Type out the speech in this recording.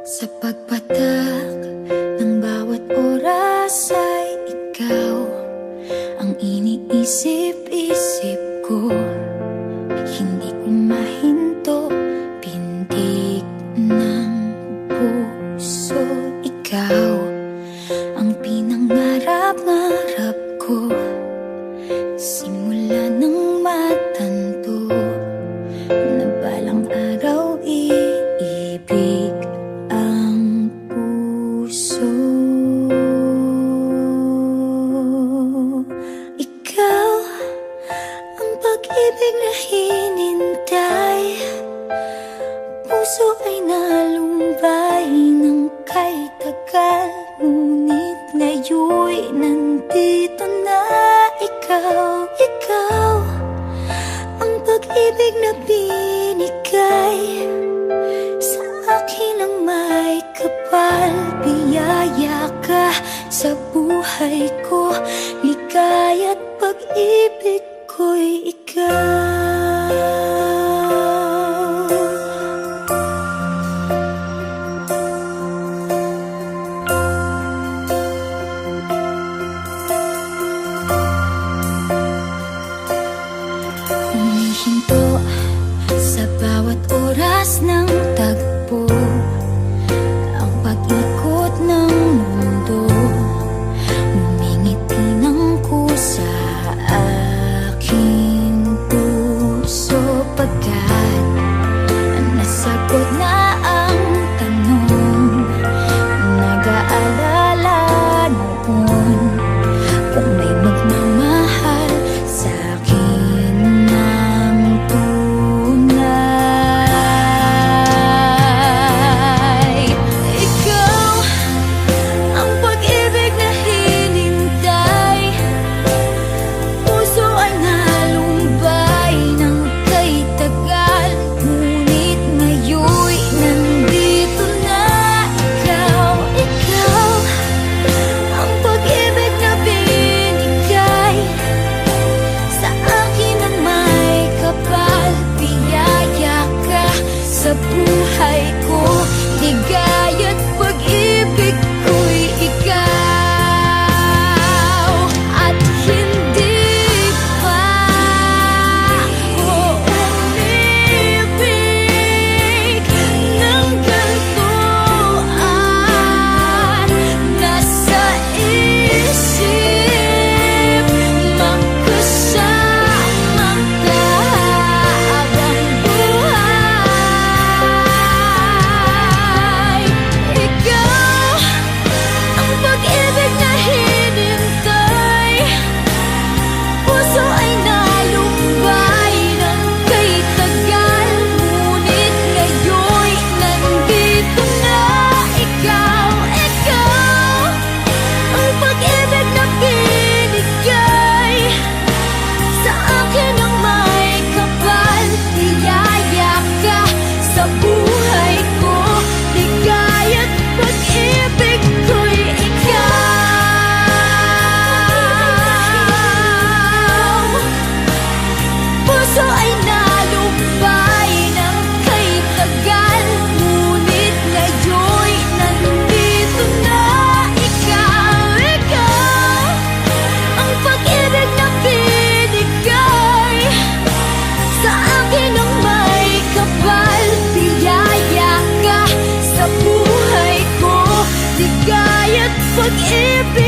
Sa pagpatak ng bawat oras ay ikaw ang iniisip-isip ko. Hindi ko mahinto, pintig ng puso. Ikaw ang pinangarap-ngarap ko, simula ng matanto na balang araw iibig ang puso. Ikaw ang pag-ibig na hinintay, puso ay nalumbay ng kay tagal, ngunit ngayon'y nandito na. Ikaw ang pag-ibig na binigay sa akin ang may kapal. Biyaya ka sa buhay ko, ligaya't pag-ibig ko'y ikaw. Humihinto sa bawat oras ng tagpo, ang pag-ikot ng mundo, ngumingiti ng kusa aking puso. Pagkat nasagot na ang tanong, nag-aalala noon kung may magmamahal sa akin ng tunay. Ikaw ang pag-ibig na hinintay, puso ay nalumbay ng kay tagal, ngunit ngayon'y nandito na. Ikaw ang pag-ibig na binigay sa akin ang may kapal. Biyaya ka sa buhay ko, ligaya't pag-ibig ko'y ikaw. At hindi pa ako umibig ng ganito, at nasa isip magkasama ka habang buhay. Ikaw ang pag-ibig na hinintay, puso ay nalumbay ng kay tagal, ngunit ngayon'y nandito na. Ikaw ang pag-ibig na binigay sa akin ang may kapal. Biyaya ka sa buhay ko, ligaya't pag-ibig ko'y ikaw. Puso ay nalumbay ng kay tagal, ngunit ngayon'y nandito na. Ikaw ang pag-ibig na binigay sa akin ang may kapal. Biyaya ka sa buhay ko, ligaya't pag-ibig